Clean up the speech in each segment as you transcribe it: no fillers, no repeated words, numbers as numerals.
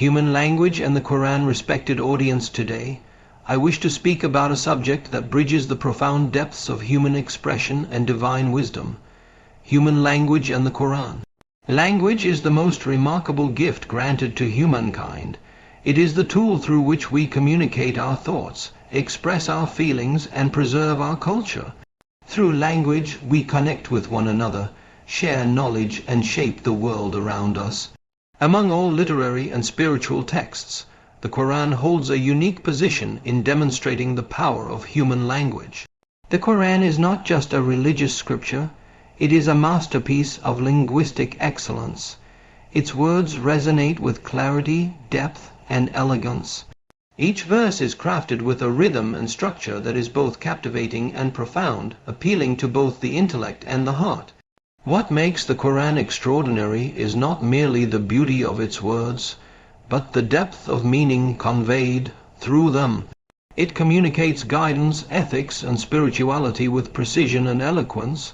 Human language and the Quran. Respected audience, today I wish to speak about a subject that bridges the profound depths of human expression and divine wisdom: human language and the Quran. Language is the most remarkable gift granted to humankind. It is the tool through which we communicate our thoughts, express our feelings, and preserve our culture. Through language we connect with one another, share knowledge, and shape the world around us. Among all literary and spiritual texts, the Quran holds a unique position in demonstrating the power of human language. The Quran is not just a religious scripture, it is a masterpiece of linguistic excellence. Its words resonate with clarity, depth, and elegance. Each verse is crafted with a rhythm and structure that is both captivating and profound, appealing to both the intellect and the heart. What makes the Quran extraordinary is not merely the beauty of its words, but the depth of meaning conveyed through them. It communicates guidance, ethics, and spirituality with precision and eloquence.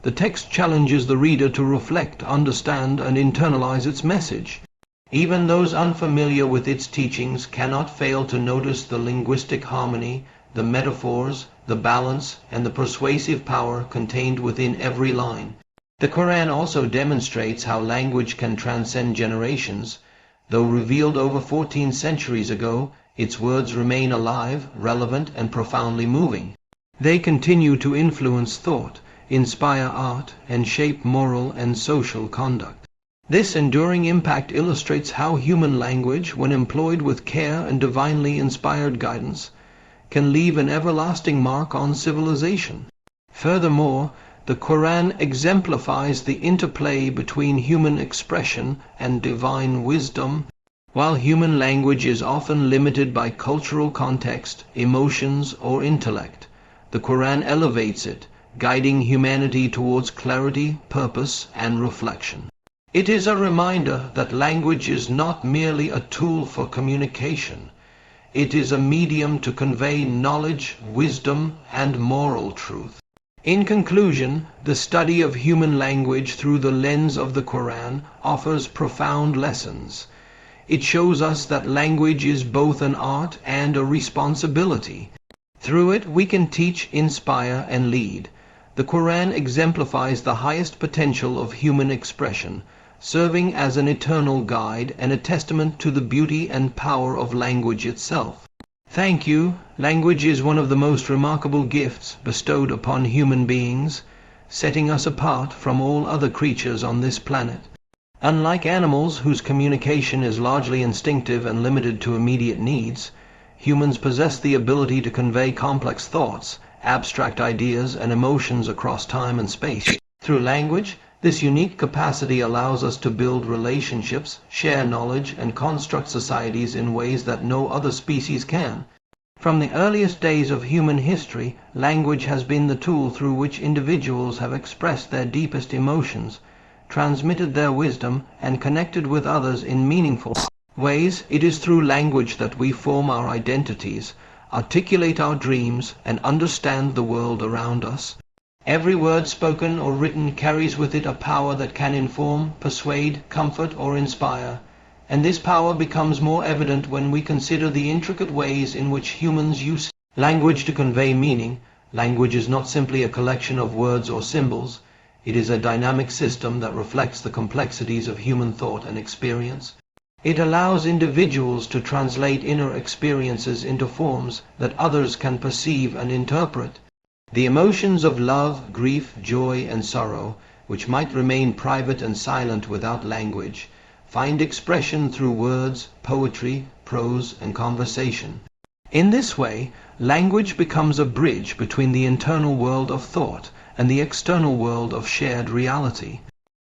The text challenges the reader to reflect, understand, and internalize its message. Even those unfamiliar with its teachings cannot fail to notice the linguistic harmony, the metaphors, the balance, and the persuasive power contained within every line. The Quran also demonstrates how language can transcend generations. Though revealed over 14 centuries ago, its words remain alive, relevant, and profoundly moving. They continue to influence thought, inspire art, and shape moral and social conduct. This enduring impact illustrates how human language, when employed with care and divinely inspired guidance, can leave an everlasting mark on civilization. Furthermore, the Quran exemplifies the interplay between human expression and divine wisdom. While human language is often limited by cultural context, emotions, or intellect, the Quran elevates it, guiding humanity towards clarity, purpose, and reflection. It is a reminder that language is not merely a tool for communication. It is a medium to convey knowledge, wisdom, and moral truth. In conclusion, the study of human language through the lens of the Quran offers profound lessons. It shows us that language is both an art and a responsibility. Through it we can teach, inspire, and lead. The Quran exemplifies the highest potential of human expression, serving as an eternal guide and a testament to the beauty and power of language itself. Thank you. Language is one of the most remarkable gifts bestowed upon human beings, setting us apart from all other creatures on this planet. Unlike animals, whose communication is largely instinctive and limited to immediate needs, humans possess the ability to convey complex thoughts, abstract ideas, and emotions across time and space. Through language, this unique capacity allows us to build relationships, share knowledge, and construct societies in ways that no other species can. From the earliest days of human history, language has been the tool through which individuals have expressed their deepest emotions, transmitted their wisdom, and connected with others in meaningful ways. It is through language that we form our identities, articulate our dreams, and understand the world around us. Every word spoken or written carries with it a power that can inform, persuade, comfort, or inspire, and this power becomes more evident when we consider the intricate ways in which humans use language to convey meaning. Language is not simply a collection of words or symbols. It is a dynamic system that reflects the complexities of human thought and experience. It allows individuals to translate inner experiences into forms that others can perceive and interpret. The emotions of love, grief, joy, and sorrow, which might remain private and silent without language, find expression through words, poetry, prose, and conversation. In this way, language becomes a bridge between the internal world of thought and the external world of shared reality.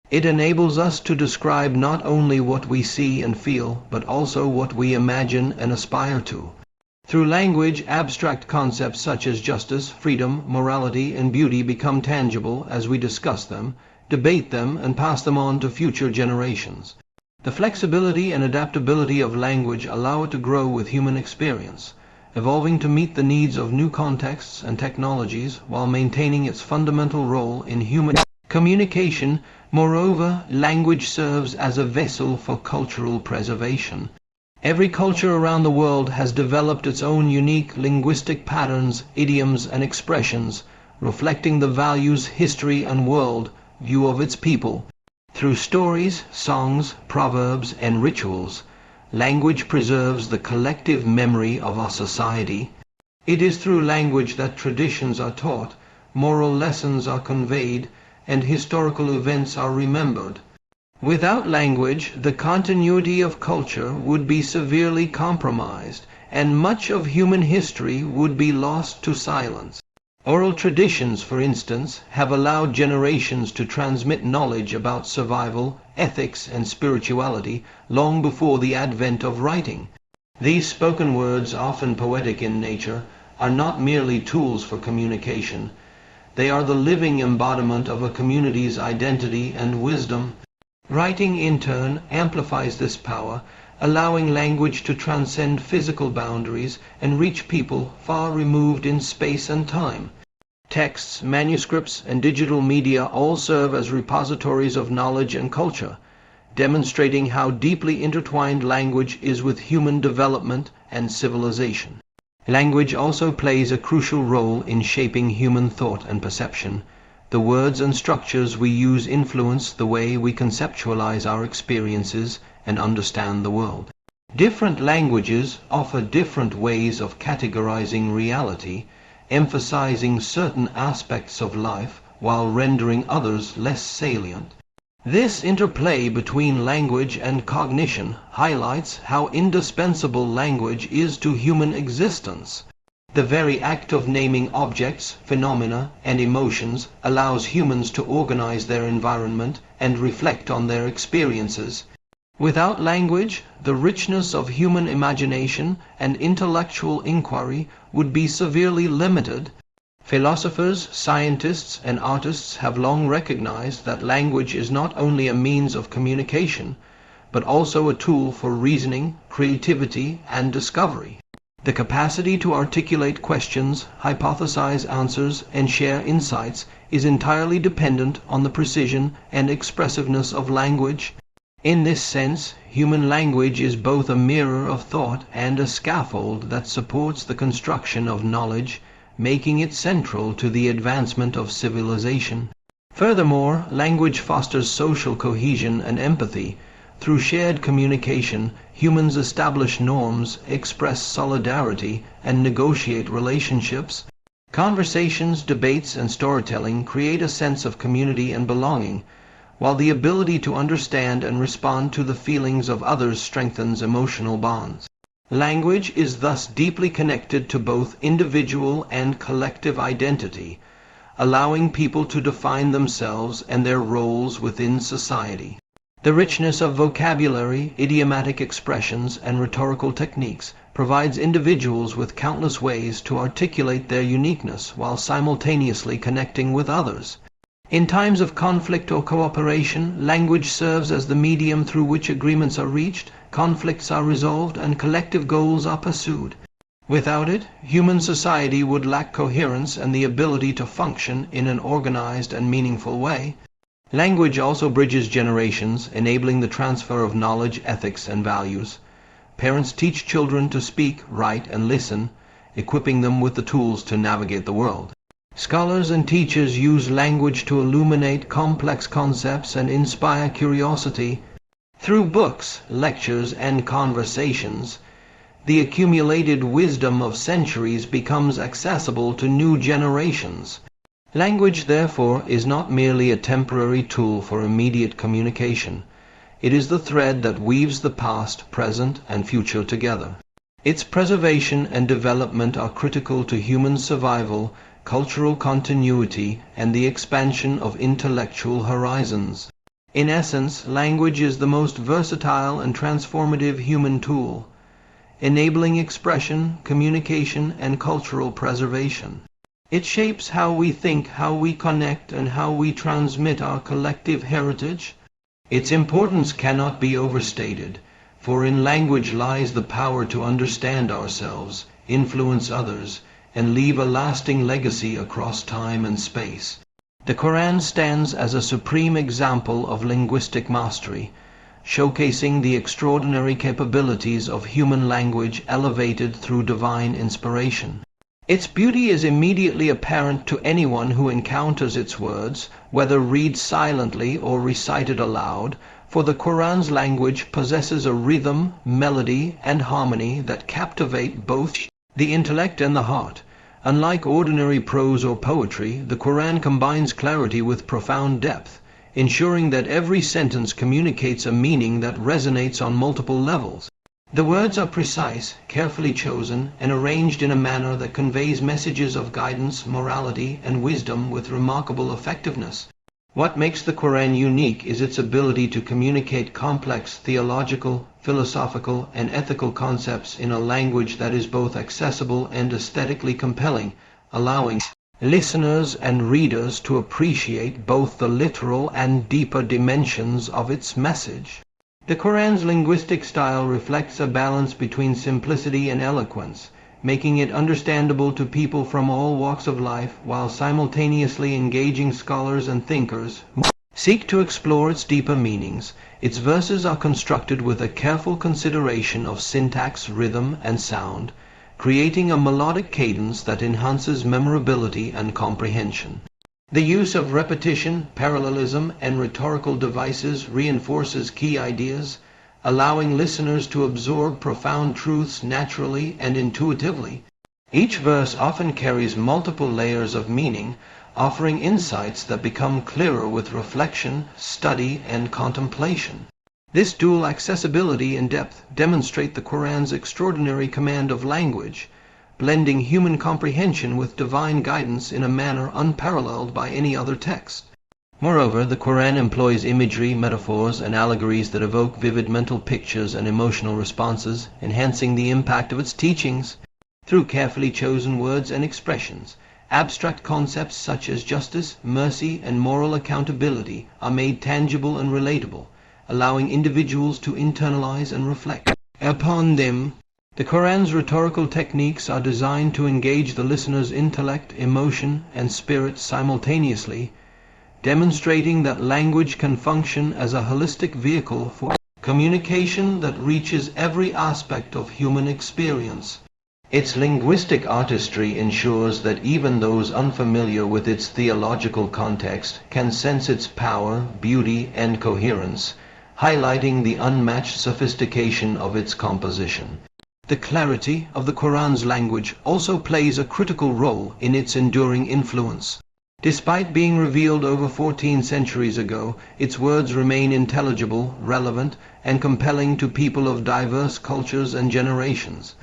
It enables us to describe not only what we see and feel, but also what we imagine and aspire to. Through language, abstract concepts such as justice, freedom, morality, and beauty become tangible as we discuss them, debate them, and pass them on to future generations. The flexibility and adaptability of language allow it to grow with human experience, evolving to meet the needs of new contexts and technologies while maintaining its fundamental role in human communication. Moreover, language serves as a vessel for cultural preservation. Every culture around the world has developed its own unique linguistic patterns, idioms, and expressions, reflecting the values, history, and world view of its people. Through stories, songs, proverbs, and rituals, language preserves the collective memory of our society. It is through language that traditions are taught, moral lessons are conveyed, and historical events are remembered. Without language, the continuity of culture would be severely compromised, and much of human history would be lost to silence. Oral traditions, for instance, have allowed generations to transmit knowledge about survival, ethics, and spirituality long before the advent of writing. These spoken words, often poetic in nature, are not merely tools for communication. They are the living embodiment of a community's identity and wisdom. Writing, in turn, amplifies this power, allowing language to transcend physical boundaries and reach people far removed in space and time. Texts, manuscripts, and digital media all serve as repositories of knowledge and culture, demonstrating how deeply intertwined language is with human development and civilization. Language also plays a crucial role in shaping human thought and perception. The words and structures we use influence the way we conceptualize our experiences and understand the world. Different languages offer different ways of categorizing reality, emphasizing certain aspects of life while rendering others less salient. This interplay between language and cognition highlights how indispensable language is to human existence. The very act of naming objects, phenomena, and emotions allows humans to organize their environment and reflect on their experiences. Without language, the richness of human imagination and intellectual inquiry would be severely limited. Philosophers, scientists, and artists have long recognized that language is not only a means of communication, but also a tool for reasoning, creativity, and discovery. The capacity to articulate questions, hypothesize answers, and share insights is entirely dependent on the precision and expressiveness of language. In this sense, human language is both a mirror of thought and a scaffold that supports the construction of knowledge, making it central to the advancement of civilization. Furthermore, language fosters social cohesion and empathy. Through shared communication, humans establish norms, express solidarity, and negotiate relationships. Conversations, debates, and storytelling create a sense of community and belonging, while the ability to understand and respond to the feelings of others strengthens emotional bonds. Language is thus deeply connected to both individual and collective identity, allowing people to define themselves and their roles within society. The richness of vocabulary, idiomatic expressions, and rhetorical techniques provides individuals with countless ways to articulate their uniqueness while simultaneously connecting with others. In times of conflict or cooperation, language serves as the medium through which agreements are reached, conflicts are resolved, and collective goals are pursued. Without it, human society would lack coherence and the ability to function in an organized and meaningful way. Language also bridges generations, enabling the transfer of knowledge, ethics, and values. Parents teach children to speak, write, and listen, equipping them with the tools to navigate the world. Scholars and teachers use language to illuminate complex concepts and inspire curiosity. Through books, lectures, and conversations, the accumulated wisdom of centuries becomes accessible to new generations. Language, therefore, is not merely a temporary tool for immediate communication. It is the thread that weaves the past, present, and future together. Its preservation and development are critical to human survival, cultural continuity, and the expansion of intellectual horizons. In essence, language is the most versatile and transformative human tool, enabling expression, communication, and cultural preservation. It shapes how we think, how we connect, and how we transmit our collective heritage. Its importance cannot be overstated, for in language lies the power to understand ourselves, influence others, and leave a lasting legacy across time and space. The Quran stands as a supreme example of linguistic mastery. showcasing the extraordinary capabilities of human language elevated through divine inspiration. Its beauty is immediately apparent to anyone who encounters its words, whether read silently or recited aloud, for the Quran's language possesses a rhythm, melody, and harmony that captivate both the intellect and the heart. Unlike ordinary prose or poetry, the Quran combines clarity with profound depth, ensuring that every sentence communicates a meaning that resonates on multiple levels. The words are precise, carefully chosen, and arranged in a manner that conveys messages of guidance, morality, and wisdom with remarkable effectiveness. What makes the Quran unique is its ability to communicate complex theological, philosophical, and ethical concepts in a language that is both accessible and aesthetically compelling, allowing listeners and readers to appreciate both the literal and deeper dimensions of its message. The Quran's linguistic style reflects a balance between simplicity and eloquence, making it understandable to people from all walks of life while simultaneously engaging scholars and thinkers who seek to explore its deeper meanings. Its verses are constructed with a careful consideration of syntax, rhythm, and sound, creating a melodic cadence that enhances memorability and comprehension. The use of repetition, parallelism, and rhetorical devices reinforces key ideas, allowing listeners to absorb profound truths naturally and intuitively. Each verse often carries multiple layers of meaning, offering insights that become clearer with reflection, study, and contemplation. This dual accessibility and depth demonstrate the Quran's extraordinary command of language, blending human comprehension with divine guidance in a manner unparalleled by any other text. Moreover, the Quran employs imagery, metaphors, and allegories that evoke vivid mental pictures and emotional responses, enhancing the impact of its teachings. Through carefully chosen words and expressions, abstract concepts such as justice, mercy, and moral accountability are made tangible and relatable, allowing individuals to internalize and reflect upon them. The Quran's rhetorical techniques are designed to engage the listener's intellect, emotion, and spirit simultaneously, demonstrating that language can function as a holistic vehicle for communication that reaches every aspect of human experience. Its linguistic artistry ensures that even those unfamiliar with its theological context can sense its power, beauty, and coherence, highlighting the unmatched sophistication of its composition. The clarity of the Quran's language also plays a critical role in its enduring influence. Despite being revealed over 14 centuries ago, its words remain intelligible, relevant, and compelling to people of diverse cultures and generations.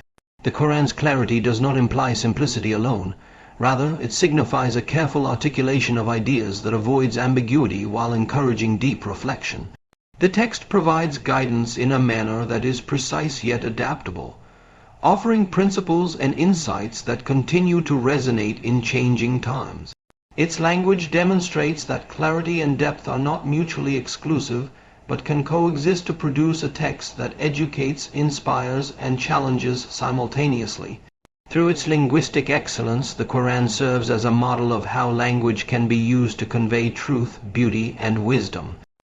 The Quran's clarity does not imply simplicity alone. Rather, it signifies a careful articulation of ideas that avoids ambiguity while encouraging deep reflection. The text provides guidance in a manner that is precise yet adaptable, offering principles and insights that continue to resonate in changing times. Its language demonstrates that clarity and depth are not mutually exclusive, but can coexist to produce a text that educates, inspires, and challenges simultaneously. Through its linguistic excellence, the Quran serves as a model of how language can be used to convey truth, beauty, and wisdom.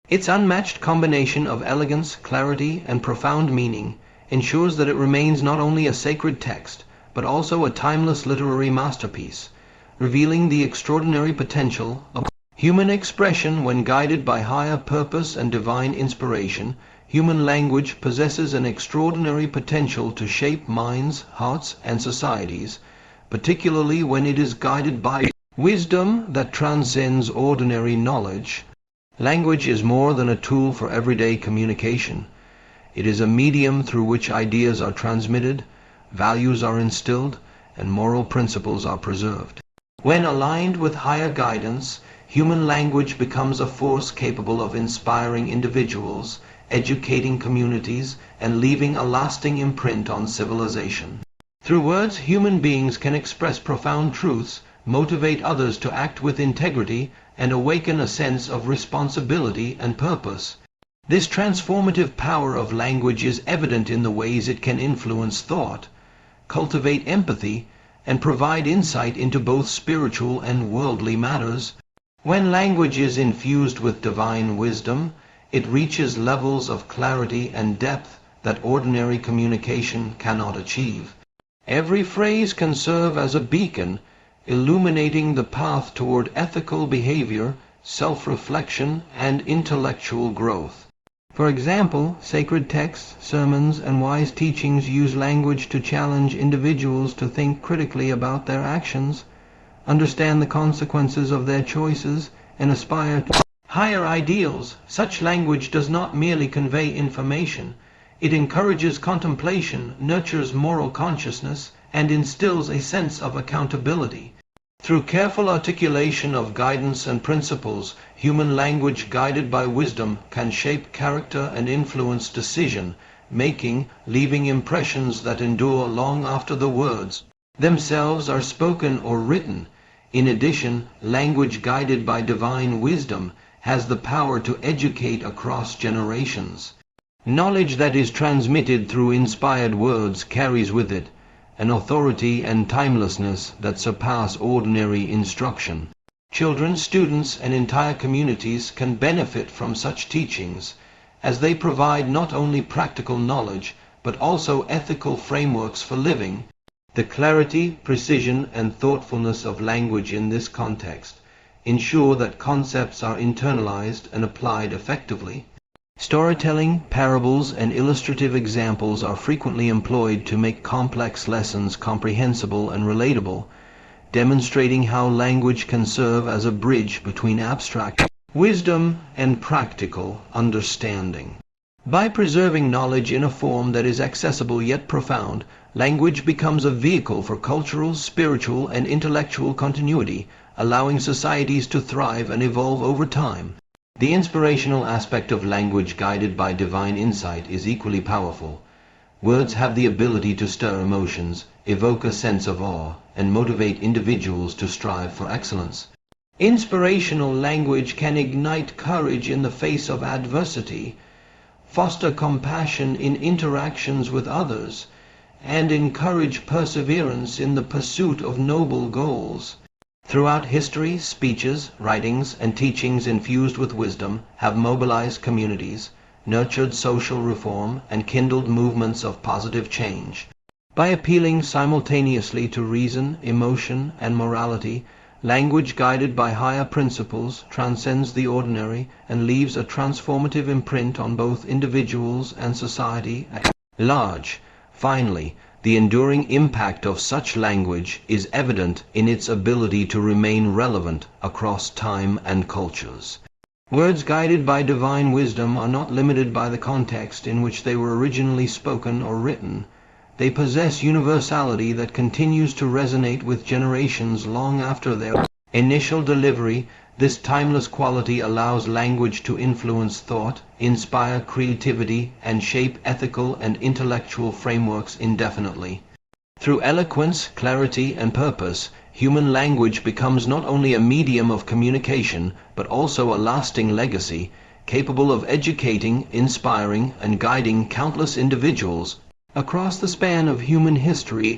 Its unmatched combination of elegance, clarity, and profound meaning ensures that it remains not only a sacred text, but also a timeless literary masterpiece, revealing the extraordinary potential of human expression when guided by higher purpose and divine inspiration. Human language possesses an extraordinary potential to shape minds, hearts, and societies, particularly when it is guided by wisdom that transcends ordinary knowledge. Language is more than a tool for everyday communication. It is a medium through which ideas are transmitted, values are instilled, and moral principles are preserved. When aligned with higher guidance, human language becomes a force capable of inspiring individuals, educating communities, and leaving a lasting imprint on civilization. Through words, human beings can express profound truths, motivate others to act with integrity, and awaken a sense of responsibility and purpose. This transformative power of language is evident in the ways it can influence thought, cultivate empathy, and provide insight into both spiritual and worldly matters. When language is infused with divine wisdom, It reaches levels of clarity and depth that ordinary communication cannot achieve. Every phrase can serve as a beacon, illuminating the path toward ethical behavior, self-reflection, and intellectual growth. For example, sacred texts, sermons, and wise teachings use language to challenge individuals to think critically about their actions, understand the consequences of their choices, and aspire to higher ideals. Such language does not merely convey information. It encourages contemplation, nurtures moral consciousness, and instills a sense of accountability. Through careful articulation of guidance and principles, human language guided by wisdom can shape character and influence decision-making, leaving impressions that endure long after the words themselves are spoken or written. In addition, language guided by divine wisdom has the power to educate across generations. Knowledge that is transmitted through inspired words carries with it an authority and timelessness that surpass ordinary instruction. Children, students, and entire communities can benefit from such teachings, as they provide not only practical knowledge, but also ethical frameworks for living. The clarity, precision, and thoughtfulness of language in this context ensure that concepts are internalized and applied effectively. Storytelling, parables, and illustrative examples are frequently employed to make complex lessons comprehensible and relatable, demonstrating how language can serve as a bridge between abstract wisdom and practical understanding. By preserving knowledge in a form that is accessible yet profound, language becomes a vehicle for cultural, spiritual, and intellectual continuity, allowing societies to thrive and evolve over time. The inspirational aspect of language guided by divine insight is equally powerful. Words have the ability to stir emotions, evoke a sense of awe, and motivate individuals to strive for excellence. Inspirational language can ignite courage in the face of adversity, foster compassion in interactions with others, and encourage perseverance in the pursuit of noble goals. Throughout history, speeches, writings, and teachings infused with wisdom have mobilized communities, nurtured social reform, and kindled movements of positive change. By appealing simultaneously to reason, emotion, and morality, language guided by higher principles transcends the ordinary and leaves a transformative imprint on both individuals and society at large. Finally, the enduring impact of such language is evident in its ability to remain relevant across time and cultures. Words guided by divine wisdom are not limited by the context in which they were originally spoken or written. They possess universality that continues to resonate with generations long after their initial delivery. This timeless quality allows language to influence thought, inspire creativity, and shape ethical and intellectual frameworks indefinitely. Through eloquence, clarity, and purpose, human language becomes not only a medium of communication, but also a lasting legacy, capable of educating, inspiring, and guiding countless individuals across the span of human history.